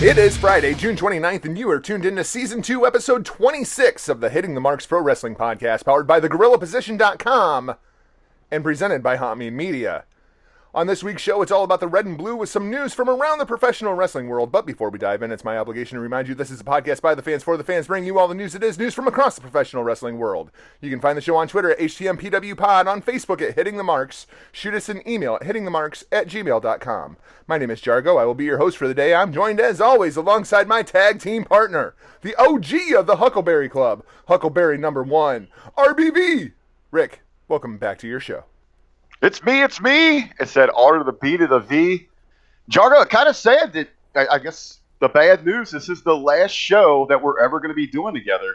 It is Friday, June 29th, and you are tuned into Season 2, Episode 26 of the Hitting the Marks Pro Wrestling Podcast, powered by thegorillaposition.com and presented by Hamin Media. On this week's show, it's all about the red and blue with some news from around the professional wrestling world. But before we dive in, it's my obligation to remind you this is a podcast by the fans for the fans, bringing you all the news that is news from across the professional wrestling world. You can find the show on Twitter at HTMPWPod, on Facebook at Hitting the Marks. Shoot us an email at hittingthemarks@gmail.com. My name is Jargo. I will be your host for the day. I'm joined, as always, alongside my tag team partner, the OG of the Huckleberry Club, Huckleberry number 1, RBV. Rick, welcome back to your show. It's me. It's that R to the B to the V. Jargo, kind of sad that, I guess, the bad news, this is the last show that we're ever going to be doing together.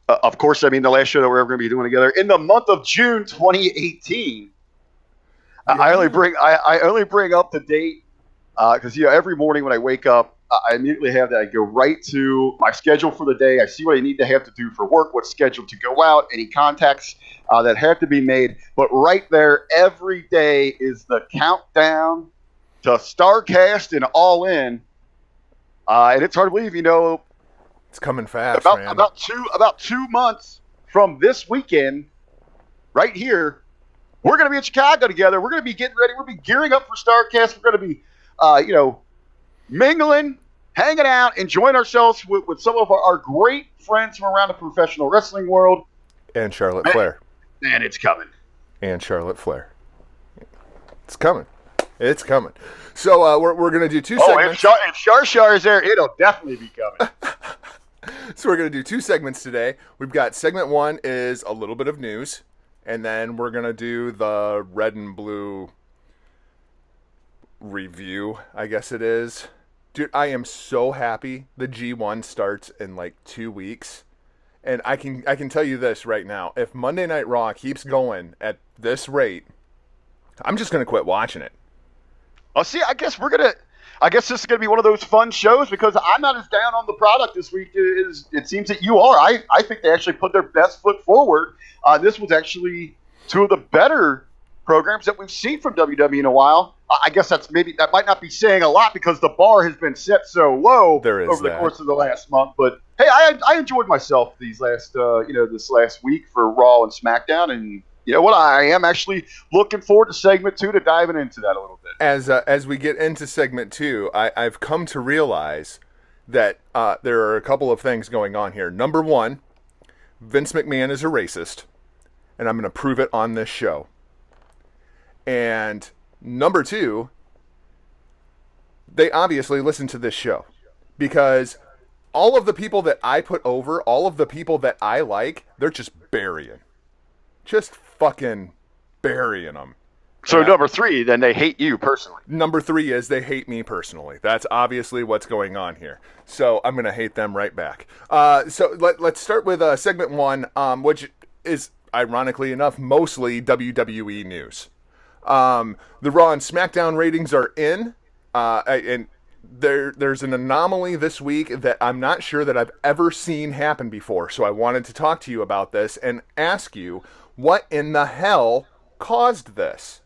Of course, I mean the last show that we're ever going to be doing together in the month of June 2018. Yeah. I only bring up the date because every morning when I wake up, I immediately have that. I go right to my schedule for the day. I see what I need to have to do for work, what's scheduled to go out, any contacts that have to be made. But right there, every day is the countdown to StarCast and All In. And it's hard to believe, it's coming fast, man. About 2 months from this weekend, right here, we're going to be in Chicago together. We're going to be getting ready. We're going to be gearing up for StarCast. We're going to be, mingling, hanging out, enjoying ourselves with some of our great friends from around the professional wrestling world. And Charlotte Flair. And it's coming. And Charlotte Flair. It's coming. It's coming. So we're going to do two segments. If Shar is there, it'll definitely be coming. So we're going to do 2 segments today. We've got segment 1 is a little bit of news. And then we're going to do the red and blue review, I guess it is. Dude, I am so happy the G1 starts in like 2 weeks. And I can tell you this right now. If Monday Night Raw keeps going at this rate, I'm just going to quit watching it. Oh, see, I guess this is going to be one of those fun shows because I'm not as down on the product this week as it seems that you are. I think they actually put their best foot forward. This was actually 2 of the better programs that we've seen from WWE in a while. I guess that might not be saying a lot because the bar has been set so low over the course of the last month. But hey, I enjoyed myself this last week for Raw and SmackDown, and you know what? I am actually looking forward to segment 2 to diving into that a little bit. As we get into segment 2, I've come to realize that there are a couple of things going on here. Number 1, Vince McMahon is a racist, and I'm going to prove it on this show. And number 2, they obviously listen to this show because all of the people that I put over, all of the people that I like, they're just burying. Just fucking burying them. So number 3, then they hate you personally. Number 3 is they hate me personally. That's obviously what's going on here. So I'm going to hate them right back. So let's start with segment 1, which is, ironically enough, mostly WWE news. The Raw and SmackDown ratings are in, and there's an anomaly this week that I'm not sure that I've ever seen happen before. So I wanted to talk to you about this and ask you what in the hell caused this.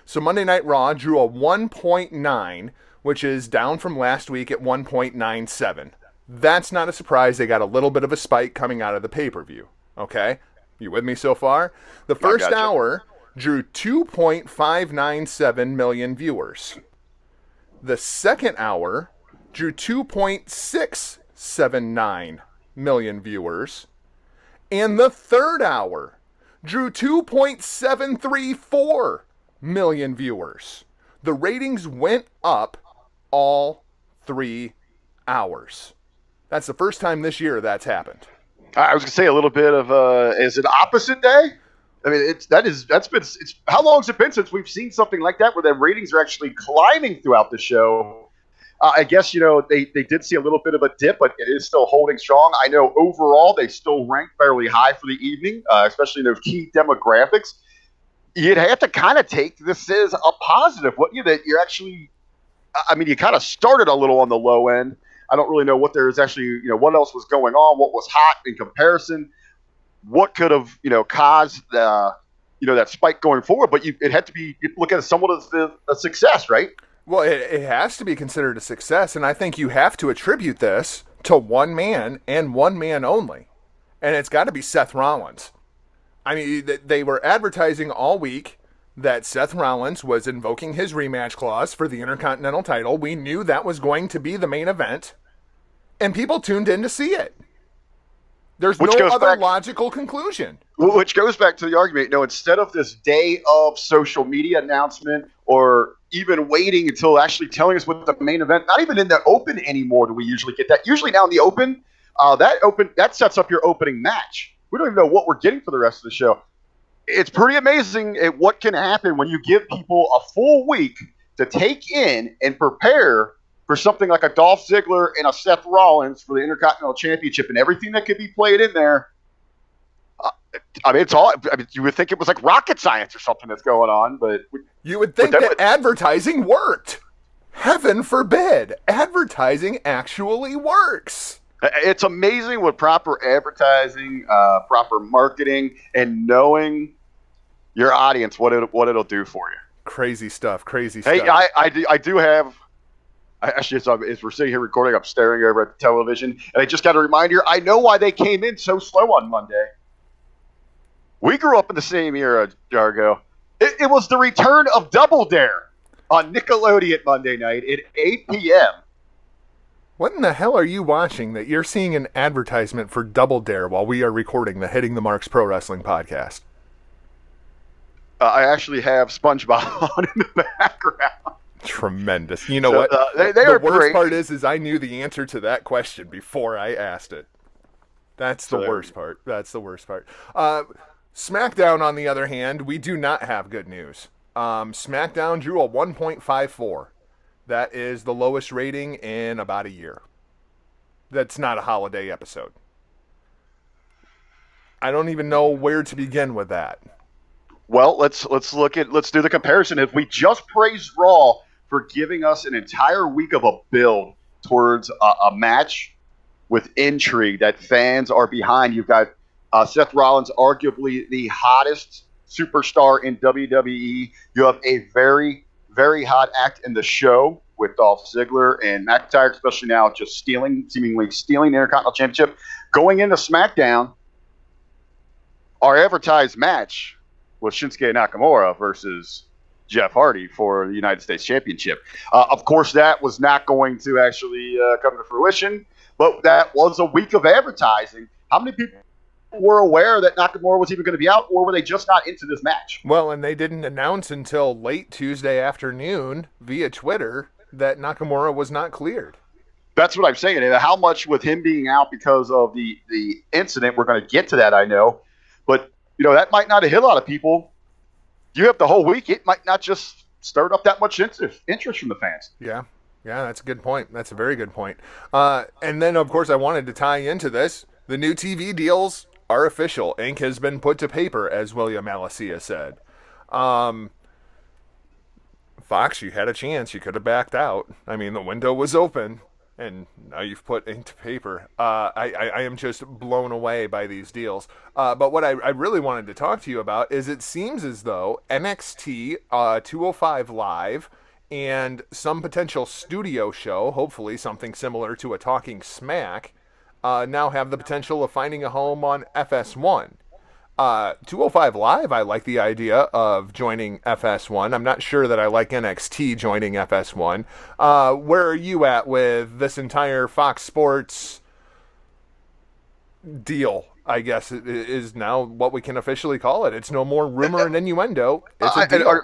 So Monday Night Raw drew a 1.9, which is down from last week at 1.97. That's not a surprise. They got a little bit of a spike coming out of the pay-per-view. Okay? You with me so far? The first hour drew 2.597 million viewers. The second hour drew 2.679 million viewers. And the third hour drew 2.734 million viewers. The ratings went up all 3 hours. That's the first time this year that's happened. I was going to say a little bit of is it opposite day? I mean, how long has it been since we've seen something like that where the ratings are actually climbing throughout the show? I guess, they did see a little bit of a dip, but it is still holding strong. I know overall they still rank fairly high for the evening, especially in those key demographics. You'd have to kind of take this as a positive, wouldn't you? That you're actually, you kind of started a little on the low end. I don't really know what there is actually, what else was going on, what was hot in comparison, what could have, caused the, that spike going forward. But it had to be, you look at it somewhat as a success, right? Well, it has to be considered a success, and I think you have to attribute this to one man and one man only. And it's got to be Seth Rollins. I mean, they were advertising all week that Seth Rollins was invoking his rematch clause for the Intercontinental title. We knew that was going to be the main event, and people tuned in to see it. There's no other logical conclusion. Which goes back to the argument, instead of this day of social media announcement or even waiting until actually telling us what the main event, not even in the open anymore do we usually get that. Usually now in the open, that sets up your opening match. We don't even know what we're getting for the rest of the show. It's pretty amazing at what can happen when you give people a full week to take in and prepare for something like a Dolph Ziggler and a Seth Rollins for the Intercontinental Championship and everything that could be played in there. You would think it was like rocket science or something that's going on, but you would think that advertising worked. Heaven forbid, advertising actually works. It's amazing what proper advertising, proper marketing, and knowing your audience, what it'll do for you. Crazy stuff. Hey, I do have. Actually, as we're sitting here recording, I'm staring over at the television, and I just got a reminder. I know why they came in so slow on Monday. We grew up in the same era, Jargo. It was the return of Double Dare on Nickelodeon Monday night at 8 p.m. What in the hell are you watching that you're seeing an advertisement for Double Dare while we are recording the Hitting the Marks Pro Wrestling podcast? I actually have SpongeBob on in the background. Tremendous. You know what? The worst part is I knew the answer to that question before I asked it. That's the worst part. SmackDown, on the other hand, we do not have good news. SmackDown drew a 1.54. That is the lowest rating in about a year. That's not a holiday episode. I don't even know where to begin with that. Well, let's do the comparison. If we just praised Raw for giving us an entire week of a build towards a match with intrigue that fans are behind, you've got Seth Rollins, arguably the hottest superstar in WWE. You have a very, very hot act in the show with Dolph Ziggler and McIntyre, especially now just seemingly stealing the Intercontinental Championship. Going into SmackDown, our advertised match was Shinsuke Nakamura versus Jeff Hardy for the United States Championship. Of course, that was not going to actually come to fruition, but that was a week of advertising. How many people were aware that Nakamura was even going to be out, or were they just not into this match? Well, and they didn't announce until late Tuesday afternoon via Twitter that Nakamura was not cleared. That's what I'm saying. And how much with him being out because of the incident, we're going to get to that, I know. But, that might not have hit a lot of people. You have the whole week. It might not just stir up that much interest from the fans. Yeah, that's a good point. That's a very good point. And then, of course, I wanted to tie into this. The new TV deals are official. Ink has been put to paper, as William Alessia said. Fox, you had a chance. You could have backed out. I mean, the window was open, and now you've put ink to paper. I am just blown away by these deals. But what I really wanted to talk to you about is it seems as though NXT 205 Live and some potential studio show, hopefully something similar to a Talking Smack, now have the potential of finding a home on FS1. 205 Live, I like the idea of joining FS1. I'm not sure that I like NXT joining FS1. Where are you at with this entire Fox Sports deal? I guess it is now what we can officially call it. It's no more rumor and innuendo. It's a deal.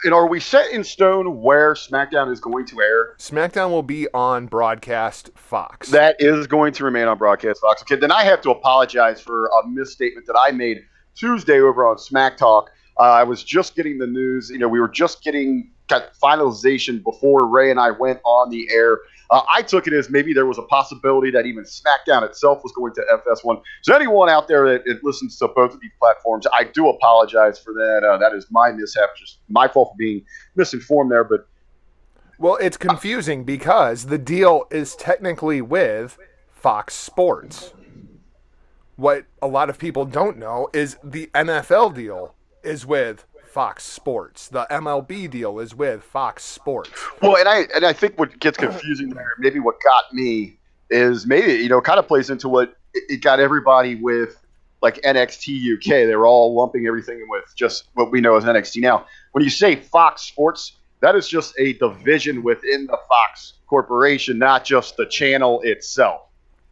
And are we set in stone where SmackDown is going to air? SmackDown will be on Broadcast Fox. That is going to remain on Broadcast Fox. Okay, then I have to apologize for a misstatement that I made Tuesday over on Smack Talk. I was just getting the news. We were just getting finalization before Ray and I went on the air. I took it as maybe there was a possibility that even SmackDown itself was going to FS1. So anyone out there that listens to both of these platforms, I do apologize for that. That is my mishap, just my fault for being misinformed there. But well, it's confusing because the deal is technically with Fox Sports. What a lot of people don't know is the NFL deal is with Fox Sports. The MLB deal is with Fox Sports. Well, and I think what gets confusing there, maybe what got me is maybe, kind of plays into what it got everybody with like NXT UK. They were all lumping everything with just what we know as NXT now. When you say Fox Sports, that is just a division within the Fox Corporation, not just the channel itself.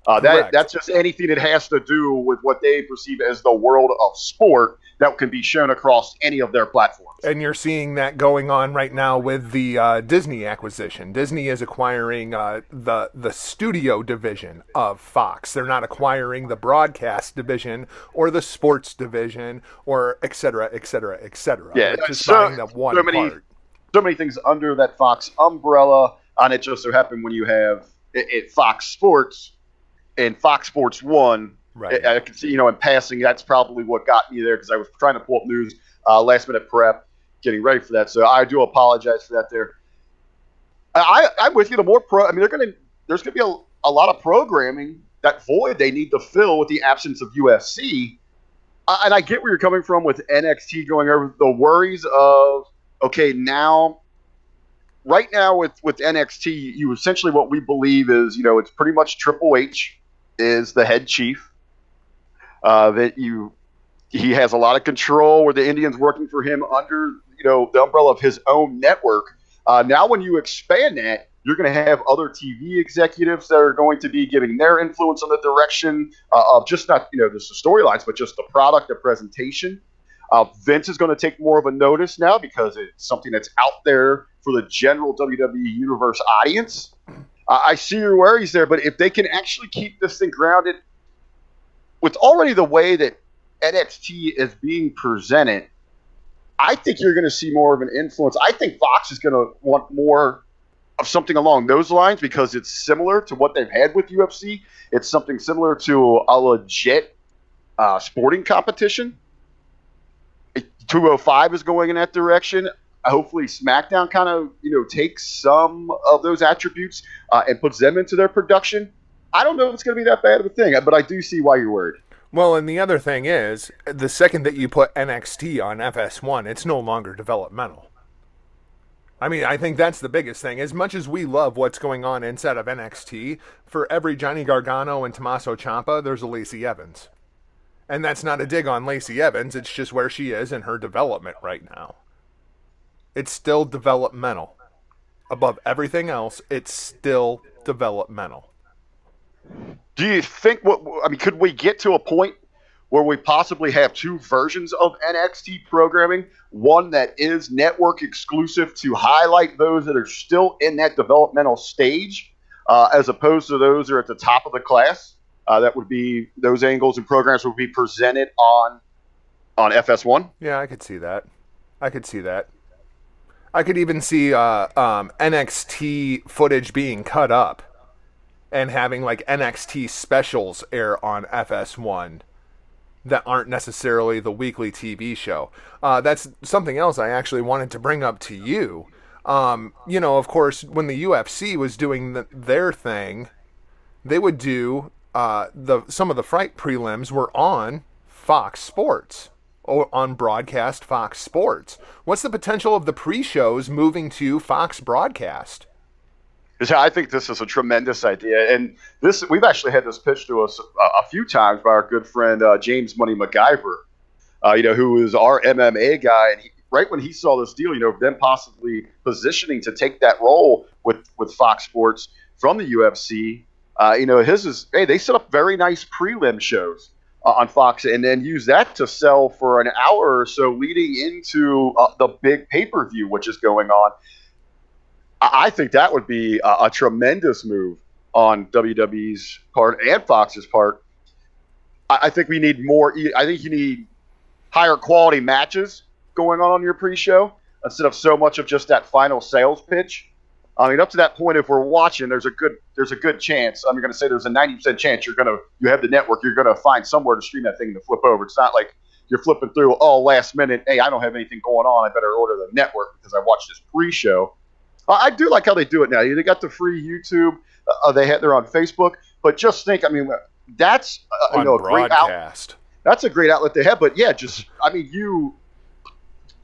That's just anything that has to do with what they perceive as the world of sport that can be shown across any of their platforms. And you're seeing that going on right now with the Disney acquisition. Disney is acquiring the studio division of Fox. They're not acquiring the broadcast division or the sports division or et cetera, et cetera, et cetera. Yeah, they're just buying that one part. So many things under that Fox umbrella, and it just so happened when you have it Fox Sports and Fox Sports 1, right. I can see, in passing, that's probably what got me there because I was trying to pull up news, last minute prep, getting ready for that. So I do apologize for that there. I'm with you. The more there's going to be a lot of programming, that void they need to fill with the absence of UFC. And I get where you're coming from with NXT going over the worries of, okay, right now with NXT, you essentially what we believe is, it's pretty much Triple H is the head chief. He has a lot of control where the Indians working for him under, the umbrella of his own network. Now when you expand that, you're going to have other TV executives that are going to be giving their influence on the direction of just not, just the storylines, but just the product, the presentation. Vince is going to take more of a notice now because it's something that's out there for the general WWE Universe audience. I see your worries there, but if they can actually keep this thing grounded with already the way that NXT is being presented, I think you're going to see more of an influence. I think Fox is going to want more of something along those lines because it's similar to what they've had with UFC. It's something similar to a legit sporting competition. 205 is going in that direction. Hopefully Smackdown kind of, takes some of those attributes and puts them into their production. I don't know if it's going to be that bad of a thing, but I do see why you're worried. Well, and the other thing is, the second that you put NXT on FS1, it's no longer developmental. I mean, I think that's the biggest thing. As much as we love what's going on inside of NXT, for every Johnny Gargano and Tommaso Ciampa, there's a Lacey Evans. And that's not a dig on Lacey Evans. It's just where she is in her development right now. It's still developmental. Above everything else, it's still developmental. Do you think could we get to a point where we possibly have two versions of NXT programming? One that is network exclusive to highlight those that are still in that developmental stage, as opposed to those that are at the top of the class. That would be those angles and programs would be presented on FS1. Yeah, I could see that. I could even see NXT footage being cut up and having like NXT specials air on FS1 that aren't necessarily the weekly TV show. That's something else I actually wanted to bring up to you. Of course, when the UFC was doing their thing, they would do some of the Fright prelims were on Fox Sports. Or on broadcast Fox Sports. What's the potential of the pre-shows moving to Fox broadcast? I think this is a tremendous idea, and we've actually had this pitched to us a few times by our good friend James Money MacGyver, who is our MMA guy, and right when he saw this deal, them possibly positioning to take that role with Fox Sports from the UFC, his is they set up very nice prelim shows on Fox, and then use that to sell for an hour or so leading into the big pay-per-view, which is going on. I think that would be a tremendous move on WWE's part and Fox's part. I think we need more. I think you need higher quality matches going on your pre-show instead of so much of just that final sales pitch. I mean, up to that point, if we're watching, there's a good chance. I'm going to say there's a 90% chance you have the network. You're going to find somewhere to stream that thing to flip over. It's not like you're flipping through last minute. Hey, I don't have anything going on. I better order the network because I watched this pre-show. I do like how they do it now. They got the free YouTube. They're on Facebook. But just think, that's a great outlet. That's a great outlet they have. But yeah,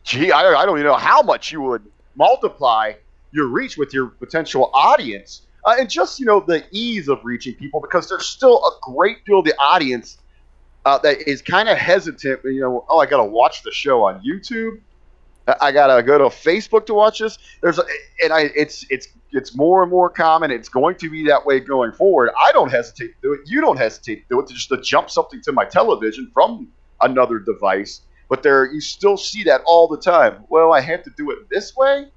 gee, I don't even know how much you would multiply your reach with your potential audience. And just, the ease of reaching people, because there's still a great deal of the audience that is kind of hesitant. I got to watch the show on YouTube. I got to go to Facebook to watch this. It's more and more common. It's going to be that way going forward. I don't hesitate to do it. You don't hesitate to do it, to jump something to my television from another device. But you still see that all the time. Well, I have to do it this way.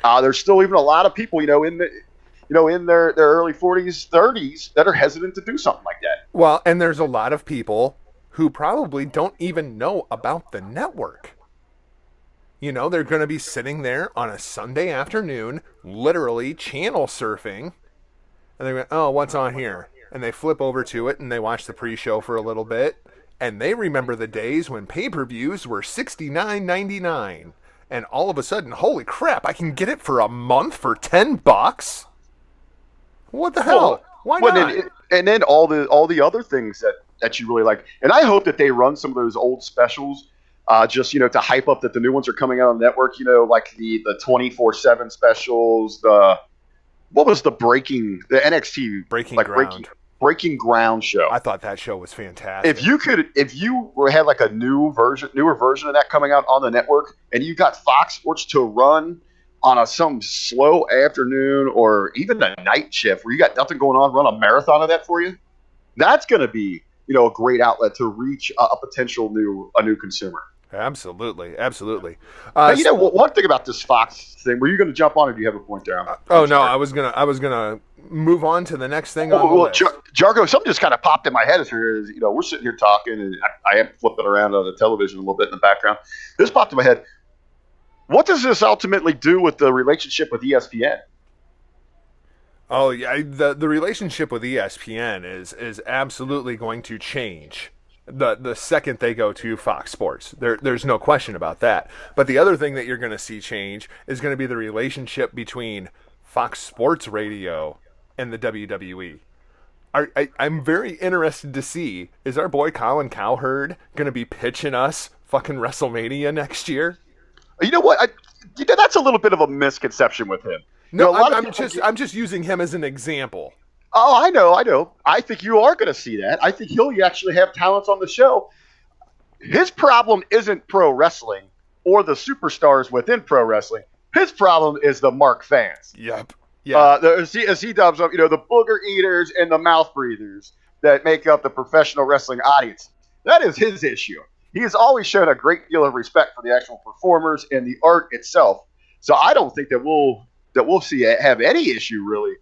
There's still even a lot of people, in their early 40s, 30s that are hesitant to do something like that. Well, and there's a lot of people who probably don't even know about the network. They're going to be sitting there on a Sunday afternoon, literally channel surfing, and they're going, oh, what's on here? And they flip over to it, and they watch the pre-show for a little bit, and they remember the days when pay-per-views were $69.99, and all of a sudden, holy crap, I can get it for a month for $10? What the hell? Why not? And then all the other things that you really like. And I hope that they run some of those old specials, just, to hype up that the new ones are coming out on the network, like the 24/7 specials, what was the NXT Breaking Ground show. I thought that show was fantastic. If you had like a newer version of that coming out on the network, and you got Fox Sports to run on some slow afternoon or even a night shift where you got nothing going on, run a marathon of that for you, that's going to be, a great outlet to reach a potential new consumer. Absolutely. One thing about this Fox thing, were you going to jump on, or do you have a point there? No, I was gonna move on to the next thing on the list. Jargo, something just kind of popped in my head as we're sitting here talking, and I am flipping around on the television a little bit in the background. This popped in my head. What does this ultimately do with the relationship with ESPN? Oh yeah, the relationship with ESPN is absolutely going to change the second they go to Fox Sports. There's no question about that. But the other thing that you're going to see change is going to be the relationship between Fox Sports Radio and the WWE. I'm very interested to see, is our boy Colin Cowherd going to be pitching us fucking WrestleMania next year? You know what? That's a little bit of a misconception with him. No, I'm just using him as an example. Oh, I know. I think you are going to see that. I think he'll actually have talents on the show. His problem isn't pro wrestling or the superstars within pro wrestling. His problem is the Mark fans. Yep. Yeah. As he dubs them, the booger eaters and the mouth breathers that make up the professional wrestling audience. That is his issue. He has always shown a great deal of respect for the actual performers and the art itself. So I don't think that we'll have any issue really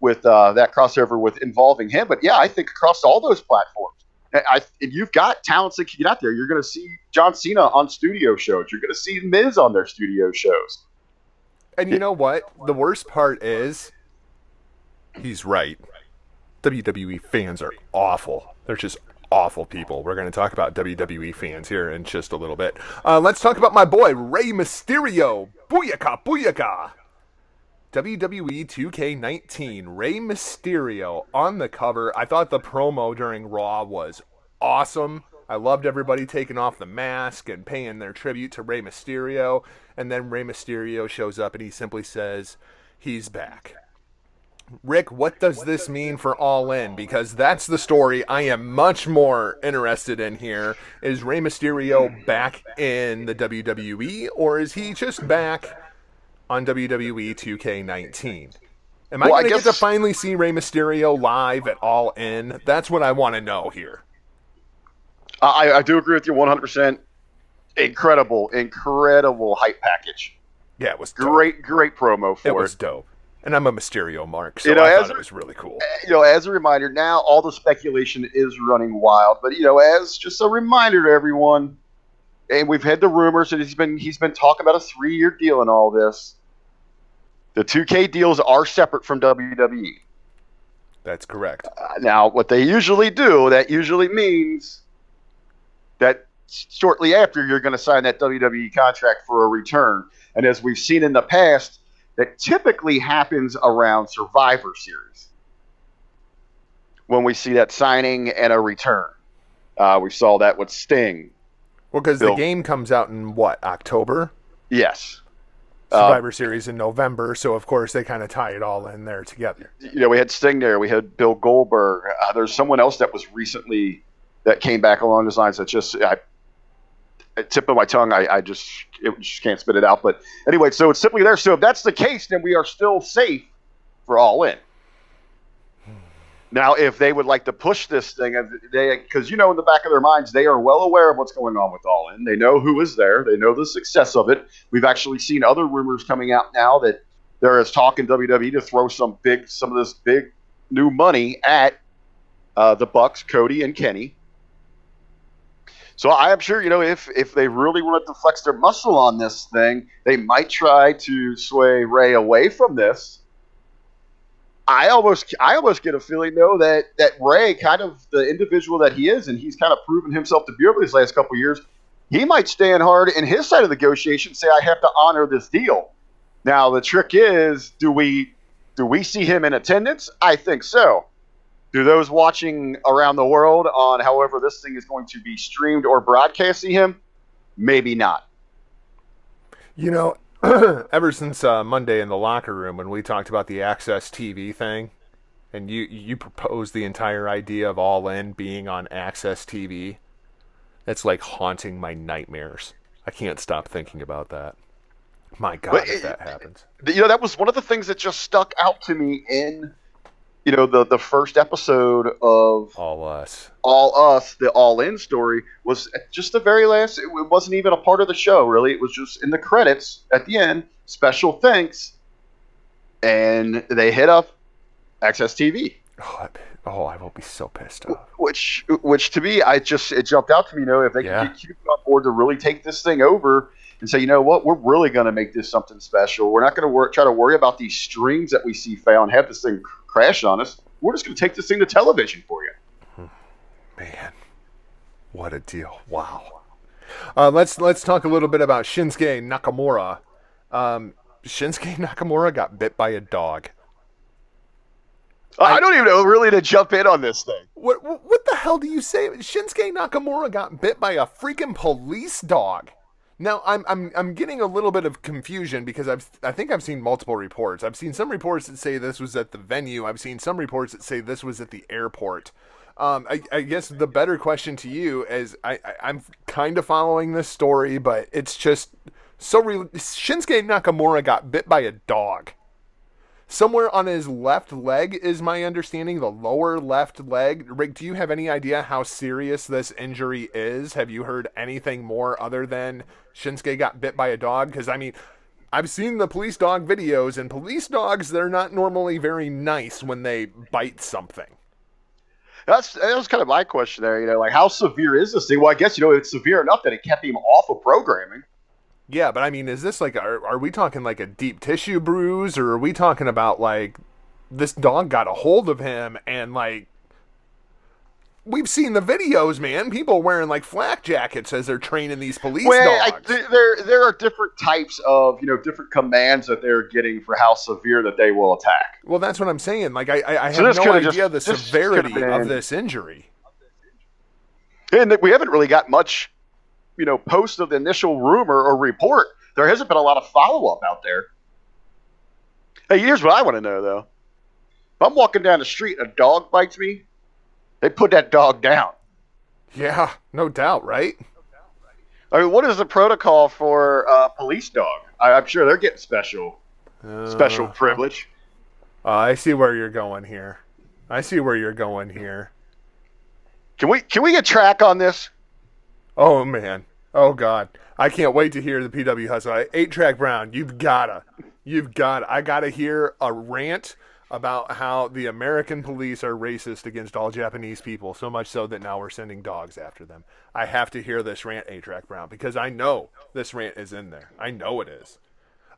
with that crossover with involving him. But yeah, I think across all those platforms, and you've got talents that can get out there. You're going to see John Cena on studio shows. You're going to see Miz on their studio shows. And you know what? The worst part is, he's right. WWE fans are awful. They're just awful people. We're going to talk about WWE fans here in just a little bit. Let's talk about my boy, Rey Mysterio. Booyaka, booyaka. WWE 2K19, Rey Mysterio on the cover. I thought the promo during Raw was awesome. I loved everybody taking off the mask and paying their tribute to Rey Mysterio. And then Rey Mysterio shows up and he simply says, he's back. Rick, what does this mean for All In? Because that's the story I am much more interested in here. Is Rey Mysterio back in the WWE, or is he just back on WWE 2K19? Am I going to get to finally see Rey Mysterio live at All In? That's what I want to know here. I do agree with you 100%. Incredible hype package. Yeah, it was dope. Great promo for it. It was dope. And I'm a Mysterio mark, so I thought it was really cool. As a reminder, now all the speculation is running wild. But, as just a reminder to everyone, and we've had the rumors that he's been talking about a 3-year deal and all this. The 2K deals are separate from WWE. That's correct. Now, what they usually do, that usually means that shortly after you're going to sign that WWE contract for a return. And as we've seen in the past, that typically happens around Survivor Series when we see that signing and a return. We saw that with Sting. Well, because the game comes out in what, October? Yes. Survivor Series in November, so of course they kind of tie it all in there together. We had Sting there. We had Bill Goldberg. There's someone else that was recently that came back along those lines that just tip of my tongue. It just can't spit it out. But anyway, so it's simply there. So if that's the case, then we are still safe for All In. Now, if they would like to push this thing, because in the back of their minds, they are well aware of what's going on with All In. They know who is there. They know the success of it. We've actually seen other rumors coming out now that there is talk in WWE to throw some of this big new money at the Bucks, Cody, and Kenny. So I am sure, if they really wanted to flex their muscle on this thing, they might try to sway Rey away from this. I almost get a feeling, though, that Rey, kind of the individual that he is, and he's kind of proven himself to be over these last couple of years, he might stand hard in his side of the negotiation, say, I have to honor this deal. Now, the trick is, do we see him in attendance? I think so. Do those watching around the world on however this thing is going to be streamed or broadcasting him? Maybe not. Ever since Monday in the locker room when we talked about the Access TV thing, and you proposed the entire idea of All In being on Access TV, it's like haunting my nightmares. I can't stop thinking about that. My God, if that happens. That was one of the things that just stuck out to me in, the first episode of All Us, the All In story, was just the very last. It wasn't even a part of the show, really. It was just in the credits at the end, special thanks, and they hit up Access TV. I will be so pissed off. Which to me, it jumped out to me. If they can get Q on board to really take this thing over and say, we're really going to make this something special. We're not going to try to worry about these streams that we see fail and have this thing crash on us. We're just going to take this thing to television for you. Man, what a deal! Wow. Let's talk a little bit about Shinsuke Nakamura. Shinsuke Nakamura got bit by a dog. I don't even know really to jump in on this thing. What the hell do you say? Shinsuke Nakamura got bit by a freaking police dog. Now, I'm getting a little bit of confusion because I think I've seen multiple reports. I've seen some reports that say this was at the venue. I've seen some reports that say this was at the airport. I guess the better question to you is I'm kind of following this story, but it's just Shinsuke Nakamura got bit by a dog. Somewhere on his left leg is my understanding, the lower left leg. Rick, do you have any idea how serious this injury is? Have you heard anything more other than Shinsuke got bit by a dog? Because, I've seen the police dog videos, and police dogs, they're not normally very nice when they bite something. That was kind of my question there, how severe is this thing? Well, I guess, it's severe enough that it kept him off of programming. Yeah, but is this are we talking like a deep tissue bruise, or are we talking about this dog got a hold of him and we've seen the videos, man. People wearing flak jackets as they're training these police dogs. There are different types of different commands that they're getting for how severe that they will attack. Well, that's what I'm saying. I have no idea the severity of this injury. And we haven't really got much. Post of the initial rumor or report, there hasn't been a lot of follow-up out there. Hey, here's what I want to know, though. If I'm walking down the street and a dog bites me, they put that dog down. Yeah, no doubt, right? What is the protocol for a police dog? I'm sure they're getting special privilege. I see where you're going here. Can we get track on this? Oh, man. Oh, God. I can't wait to hear the PW Hustle. 8-Track Brown, you've gotta. I gotta hear a rant about how the American police are racist against all Japanese people, so much so that now we're sending dogs after them. I have to hear this rant, 8-Track Brown, because I know this rant is in there. I know it is.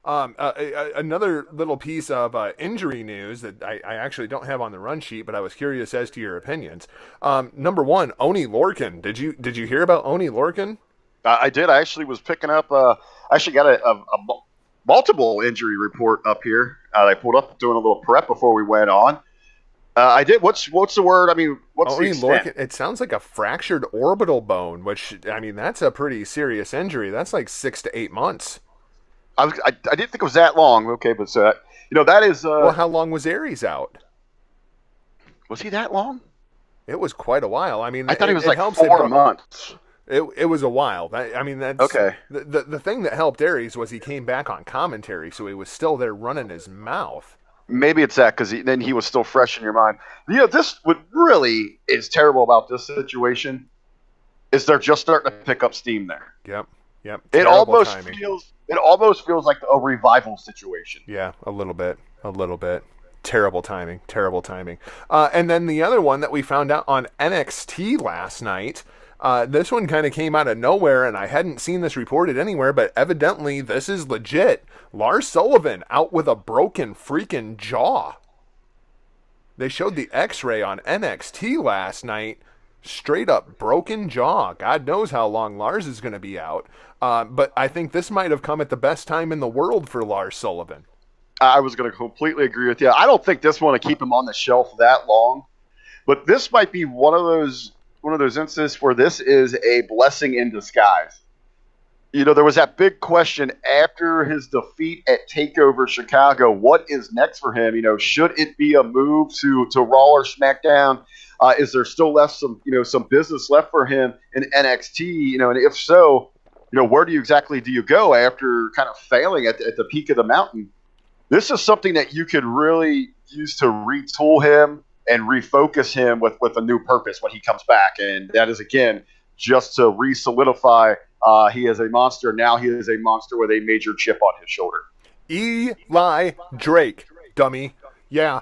Another little piece of injury news that I actually don't have on the run sheet, but I was curious as to your opinions. Number one, Oni Lorcan. Did you hear about Oni Lorcan? I did. I actually was picking up. I actually got a multiple injury report up here. I pulled up doing a little prep before we went on. I did. What's the word? What's the extent? It sounds like a fractured orbital bone, which, I mean, that's a pretty serious injury. That's like 6 to 8 months. I didn't think it was that long. Okay, but that is. Well, how long was Aries out? Was he that long? It was quite a while. I mean, I thought he was like helps 4 months. It was a while. That's okay. The thing that helped Aries was he came back on commentary, so he was still there running his mouth. Maybe it's that because then he was still fresh in your mind. This what really is terrible about this situation is they're just starting to pick up steam there. Yep. It almost feels like a revival situation. Yeah, a little bit. Terrible timing. And then the other one that we found out on NXT last night, this one kind of came out of nowhere, and I hadn't seen this reported anywhere, but evidently this is legit. Lars Sullivan out with a broken freaking jaw. They showed the x-ray on NXT last night. Straight up broken jaw. God knows how long Lars is going to be out. But I think this might have come at the best time in the world for Lars Sullivan. I was going to completely agree with you. I don't think this one will keep him on the shelf that long, but this might be one of those instances where this is a blessing in disguise. There was that big question after his defeat at TakeOver Chicago. What is next for him? Should it be a move to Raw or SmackDown? Is there still some business left for him in NXT? And if so, where do you go after kind of failing at the peak of the mountain? This is something that you could really use to retool him and refocus him with a new purpose when he comes back. And that is, again, just to re-solidify he is a monster. Now he is a monster with a major chip on his shoulder. Eli Drake, dummy. Yeah.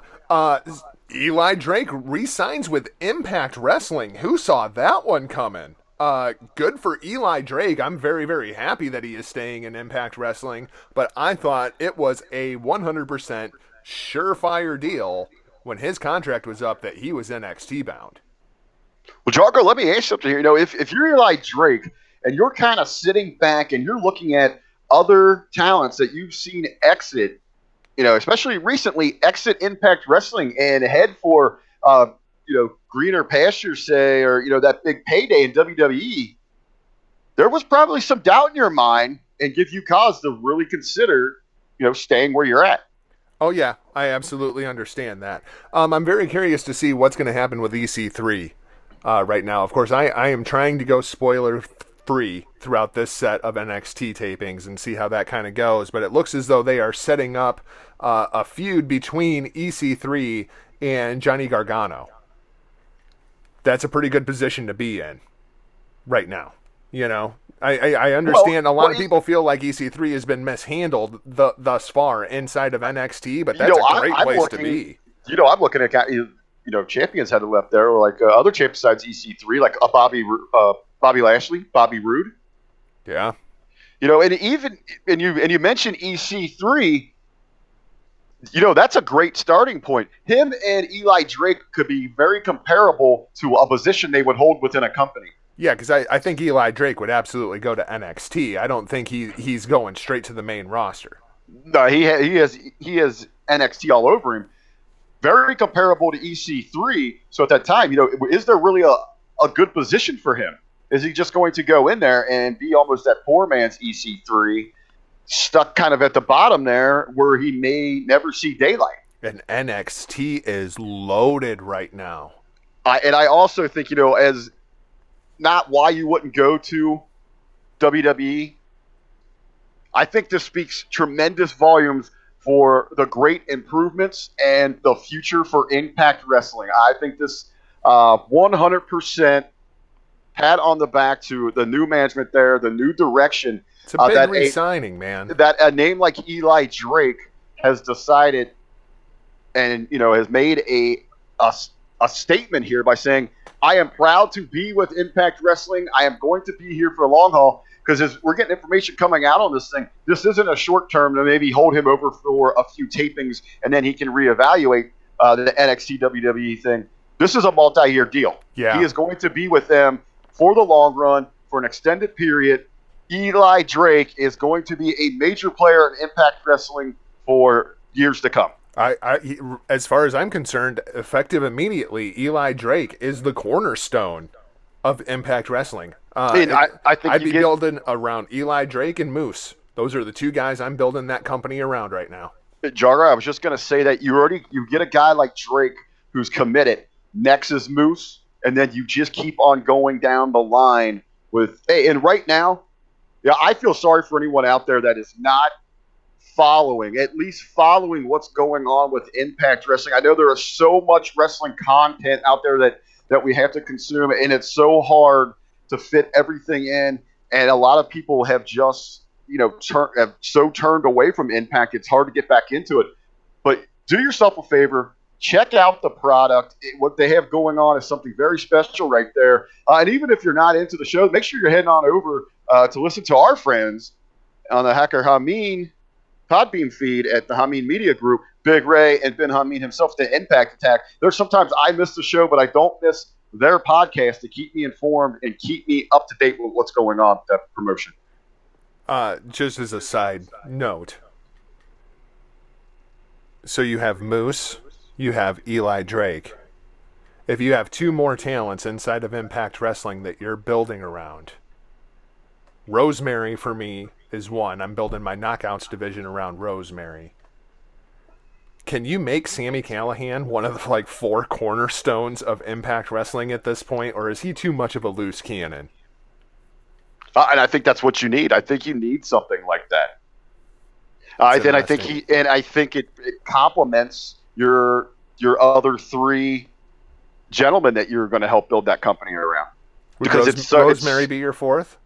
Eli Drake re-signs with Impact Wrestling. Who saw that one coming? Good for Eli Drake. I'm very, very happy that he is staying in Impact Wrestling, but I thought it was a 100% surefire deal when his contract was up that he was NXT bound. Well, Jargo, let me ask you something here. If you're Eli Drake and you're kind of sitting back and you're looking at other talents that you've seen exit, especially recently, exit Impact Wrestling and head for, greener pastures, say, or, that big payday in WWE, there was probably some doubt in your mind and give you cause to really consider, staying where you're at. Oh, yeah, I absolutely understand that. I'm very curious to see what's going to happen with EC3 right now. Of course, I am trying to go spoiler-free throughout this set of NXT tapings and see how that kind of goes, but it looks as though they are setting up a feud between EC3 and Johnny Gargano. That's a pretty good position to be in right now. I understand a lot of people feel like EC3 has been mishandled thus far inside of NXT, but that's a great place to be. I'm looking at champions had left there, or like other champions besides EC3, like Bobby Lashley, Bobby Roode. Yeah. And you mentioned EC3. That's a great starting point. Him and Eli Drake could be very comparable to a position they would hold within a company. Yeah, because I think Eli Drake would absolutely go to NXT. I don't think he's going straight to the main roster. No, he has NXT all over him. Very comparable to EC3. So at that time, is there really a good position for him? Is he just going to go in there and be almost that poor man's EC3? Stuck kind of at the bottom there where he may never see daylight. And NXT is loaded right now. I also think, as not why you wouldn't go to WWE, I think this speaks tremendous volumes for the great improvements and the future for Impact Wrestling. I think this 100% pat on the back to the new management there, the new direction. It's a big re-signing, man. That a name like Eli Drake has decided and, has made a statement here by saying, I am proud to be with Impact Wrestling. I am going to be here for the long haul, because as we're getting information coming out on this thing, this isn't a short term to maybe hold him over for a few tapings and then he can reevaluate the NXT WWE thing. This is a multi-year deal. Yeah. He is going to be with them for the long run, for an extended period. Eli Drake is going to be a major player in Impact Wrestling for years to come. As far as I'm concerned, effective immediately, Eli Drake is the cornerstone of Impact Wrestling. And I think I'd you be get building around Eli Drake and Moose. Those are the two guys I'm building that company around right now. Jogger. I was just going to say that you get a guy like Drake who's committed. Next is Moose, and then you just keep on going down the line with. Hey, and right now, yeah, I feel sorry for anyone out there that is not at least following what's going on with Impact Wrestling. I know there is so much wrestling content out there that we have to consume, and it's so hard to fit everything in. And a lot of people have just, turned away from Impact. It's hard to get back into it. But do yourself a favor. Check out the product. What they have going on is something very special right there. And even if you're not into the show, make sure you're heading on over to listen to our friends on the Hacker Hamin Podbeam feed at the Hamin Media Group, Big Ray and Ben Hamin himself, the Impact Attack. There's sometimes I miss the show, but I don't miss their podcast to keep me informed and keep me up to date with what's going on with that promotion. Just as a side note, so you have Moose, you have Eli Drake. If you have two more talents inside of Impact Wrestling that you're building around, Rosemary for me is one. I'm building my Knockouts division around Rosemary. Can you make Sami Callihan one of the 4 cornerstones of Impact Wrestling at this point, or is he too much of a loose cannon? And I think that's what you need. I think you need something like that. I think it complements your other 3 gentlemen that you're going to help build that company around. Would Rosemary be your 4th?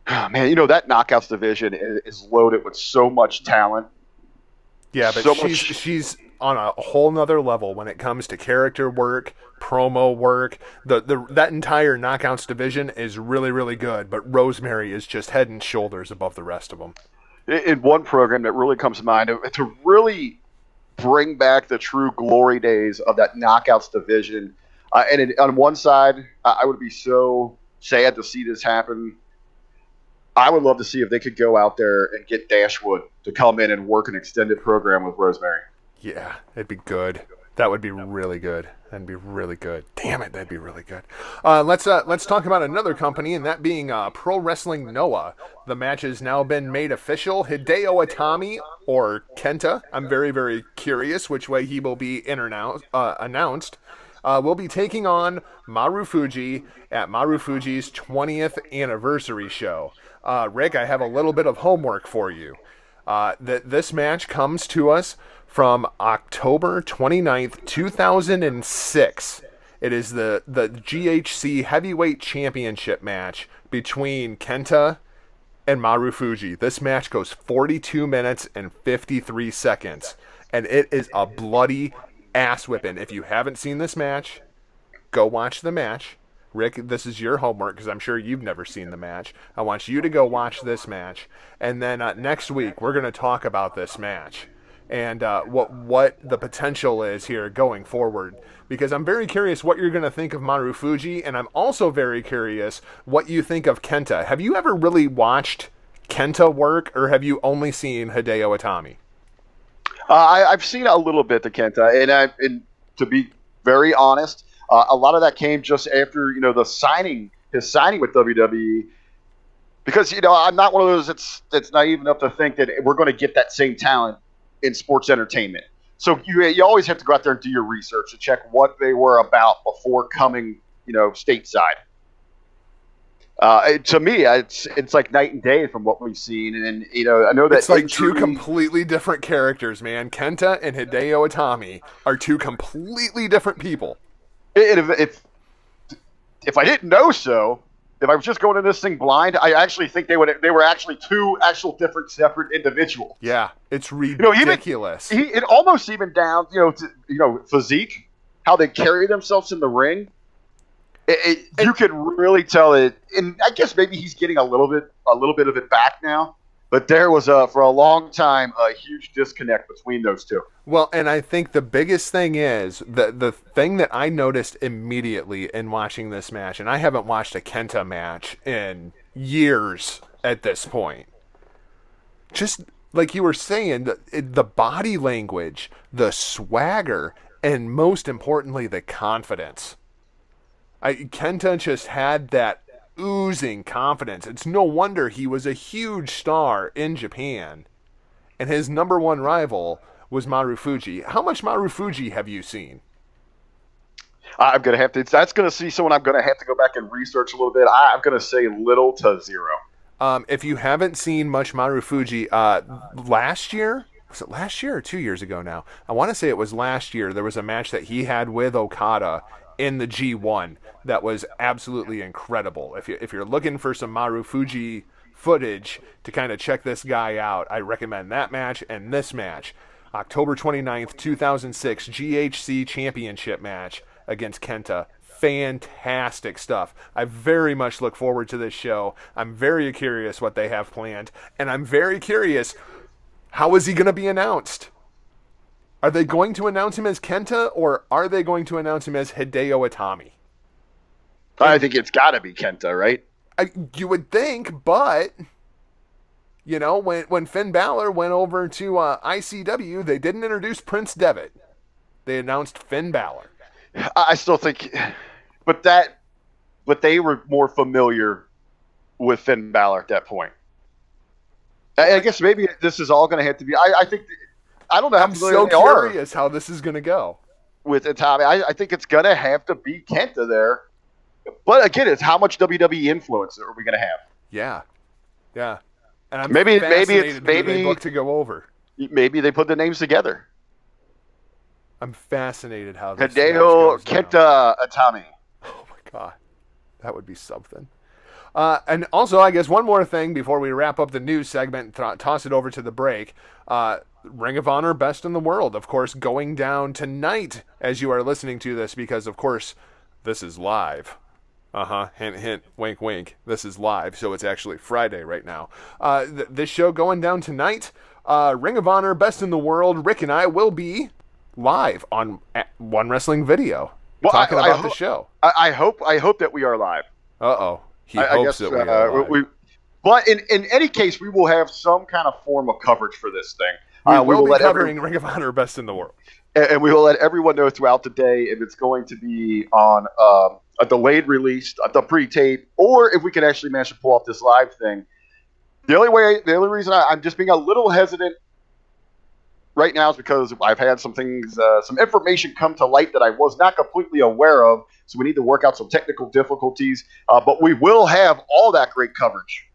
Oh, man, that Knockouts division is loaded with so much talent. Yeah, but she's on a whole nother level when it comes to character work, promo work. That entire Knockouts division is really, really good, but Rosemary is just head and shoulders above the rest of them. In one program that really comes to mind, to really bring back the true glory days of that Knockouts division, on one side, I would be so sad to see this happen. I would love to see if they could go out there and get Dashwood to come in and work an extended program with Rosemary. Yeah, it'd be good. That would be really good. That'd be really good. Damn it, that'd be really good. Let's talk about another company, and that being Pro Wrestling Noah. The match has now been made official. Hideo Itami, or Kenta, I'm very, very curious which way he will be announced, will be taking on Marufuji at Marufuji's 20th anniversary show. Rick, I have a little bit of homework for you. This match comes to us from October 29th, 2006. It is the GHC Heavyweight Championship match between Kenta and Marufuji. This match goes 42 minutes and 53 seconds, and it is a bloody ass whipping. If you haven't seen this match, go watch the match. Rick, this is your homework because I'm sure you've never seen the match. I want you to go watch this match, and then next week we're going to talk about this match and what the potential is here going forward, because I'm very curious what you're going to think of Marufuji, and I'm also very curious what you think of Kenta. Have you ever really watched Kenta work, or have you only seen Hideo Itami? I've seen a little bit of Kenta, and to be very honest, a lot of that came just after his signing with WWE, because I'm not one of those that's naive enough to think that we're going to get that same talent in sports entertainment. So you always have to go out there and do your research to check what they were about before coming stateside. To me, it's like night and day from what we've seen, and I know that it's like two completely different characters, man. Kenta and Hideo Itami are two completely different people. If I didn't know so, if I was just going into this thing blind, I actually think they were actually two different separate individuals. Yeah, it's ridiculous. It almost even down to physique, how they carry themselves in the ring. You could really tell it, and I guess maybe he's getting a little bit of it back now. But there was for a long time a huge disconnect between those two. Well, and I think the biggest thing is the thing that I noticed immediately in watching this match, and I haven't watched a Kenta match in years at this point. Just like you were saying, the body language, the swagger, and most importantly, the confidence. Kenta just had that oozing confidence. It's no wonder he was a huge star in Japan, and his number one rival was Marufuji. How much Marufuji have you seen? I'm going to have to. That's going to see someone I'm going to have to go back and research a little bit. I'm going to say little to zero. If you haven't seen much Marufuji, last year, was it last year or 2 years ago now? I want to say it was last year. There was a match that he had with Okada in the G1 that was absolutely incredible. If you're looking for some Marufuji footage to kind of check this guy out, I recommend that match and this match. October 29th, 2006, GHC Championship match against Kenta. Fantastic stuff. I very much look forward to this show. I'm very curious what they have planned, and I'm very curious, how is he going to be announced? Are they going to announce him as Kenta, or are they going to announce him as Hideo Itami? I think it's got to be Kenta, right? You would think, but you know, when Finn Balor went over to ICW, they didn't introduce Prince Devitt. They announced Finn Balor. I still think, but they were more familiar with Finn Balor at that point. I guess maybe this is all going to have to be. I think I don't know how familiar they are. I'm so curious how this is going to go with Itami. I think it's going to have to be Kenta there. But again, it's how much WWE influence are we going to have? Yeah. And I'm maybe they book to go over. Maybe they put the names together. I'm fascinated how this Hideo Kenta Itami. Oh my god, that would be something. And also, I guess one more thing before we wrap up the news segment, toss it over to the break. Ring of Honor Best in the World, of course, going down tonight as you are listening to this, because of course this is live. Hint, hint, wink, wink. This is live, so it's actually Friday right now. This show going down tonight. Ring of Honor Best in the World. Rick and I will be live on One Wrestling Video talking about the show. I hope that we are live. Uh-oh. He hopes that we are live. But in any case, we will have some kind of form of coverage for this thing. We will be covering Ring of Honor Best in the World. And we will let everyone know throughout the day if it's going to be on a delayed release, the pre-tape, or if we can actually manage to pull off this live thing. The only reason I'm just being a little hesitant right now is because I've had some things, some information come to light that I was not completely aware of, so we need to work out some technical difficulties. But we will have all that great coverage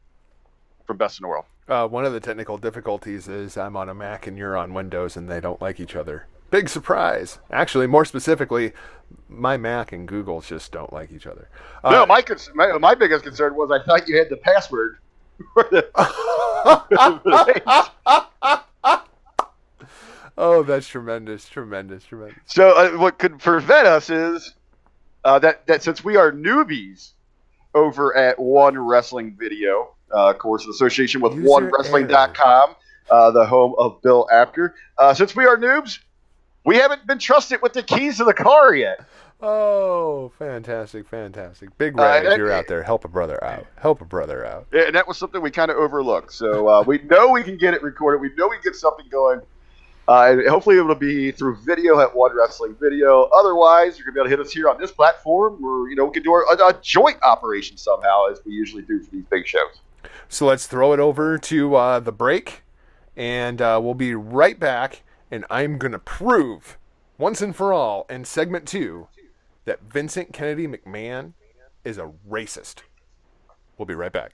from Best in the World. One of the technical difficulties is I'm on a Mac and you're on Windows, and they don't like each other. Big surprise. Actually, more specifically, my Mac and Google just don't like each other. No, my biggest concern was I thought you had the password for the Oh, that's tremendous. So what could prevent us is that since we are newbies over at One Wrestling Video, of course, in association with OneWrestling.com, the home of Bill Apter. Since we are noobs, we haven't been trusted with the keys to the car yet. Oh, fantastic. Big Red, if you're out there, help a brother out. Yeah, and that was something we kind of overlooked. So we know we can get it recorded. We know we can get something going. And hopefully it'll be through video at One Wrestling Video. Otherwise, you're going to be able to hit us here on this platform where, we can do a joint operation somehow, as we usually do for these big shows. So let's throw it over to the break, and we'll be right back. And I'm going to prove once and for all in segment 2 that Vincent Kennedy McMahon is a racist. We'll be right back.